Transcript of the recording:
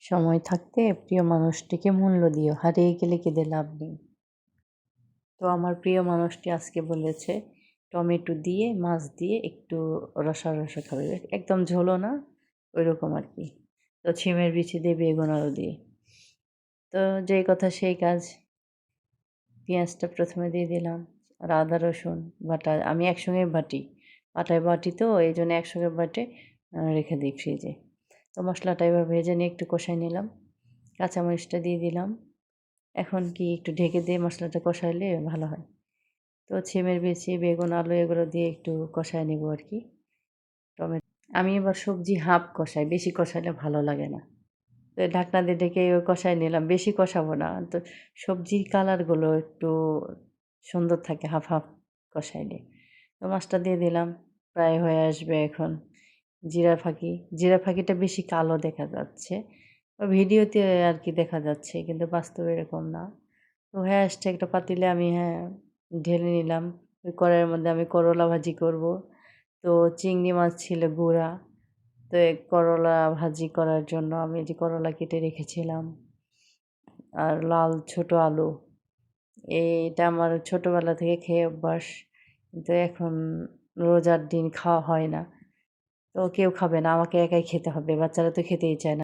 সময় থাকতে প্রিয় মানুষটিকে মূল্য দিও, হারিয়ে গেলে কেঁদে লাভ নেই। তো আমার প্রিয় মানুষটি আজকে বলেছে টমেটো দিয়ে মাছ দিয়ে একটু রসা রসা খাবে, একদম ঝোলও না, ওইরকম আর কি। তো ছিমের বিচি দিয়ে বেগুন আলু দিয়ে। তো যেই কথা সেই কাজ, পেঁয়াজটা প্রথমে দিয়ে দিলাম, আর আদা রসুন বাটা আমি একসঙ্গে বাটি, পাটায় বাটি তো এই জন্য একসঙ্গে বাটে রেখে দিই ফ্রিজে। তো মশলাটা এবার ভেজে নিয়ে একটু কষাই নিলাম, কাঁচামরিচটা দিয়ে দিলাম। এখন কি একটু ঢেকে দিয়ে মশলাটা কষাইলে ভালো হয়। তো ছিমের বিচি বেগুন আলু এগুলো দিয়ে একটু কষায় নেব আর কি। টমেটো আমি এবার সবজি হাফ কষাই, বেশি কষাইলে ভালো লাগে না। তো ঢাকনা দিয়ে ঢেকে কষায় নিলাম, বেশি কষাবো না, তো সবজির কালারগুলো একটু সুন্দর থাকে হাফ হাফ কষাইলে। তো মাছটা দিয়ে দিলাম, প্রায় হয়ে আসবে এখন। জিরা ফাঁকিটা বেশি কালো দেখা যাচ্ছে, ভিডিওতে আর কি দেখা যাচ্ছে, কিন্তু বাস্তবে এরকম না। তো হয়ে আসছে একটা পাতিলে আমি ঢেলে নিলাম। ওই কড়াইয়ের মধ্যে আমি করলা ভাজি করব। তো চিংড়ি মাছ ছিল গুঁড়া, তো এই করলা ভাজি করার জন্য আমি যে করলা কেটে রেখেছিলাম, আর লাল ছোট আলু, এটা আমার ছোটোবেলা থেকে খেয়ে অভ্যাস, কিন্তু এখন রোজার দিন খাওয়া হয় না। তো কেউ খাবে না, আমাকে একাই খেতে হবে, বাচ্চারা তো খেতেই চায় না।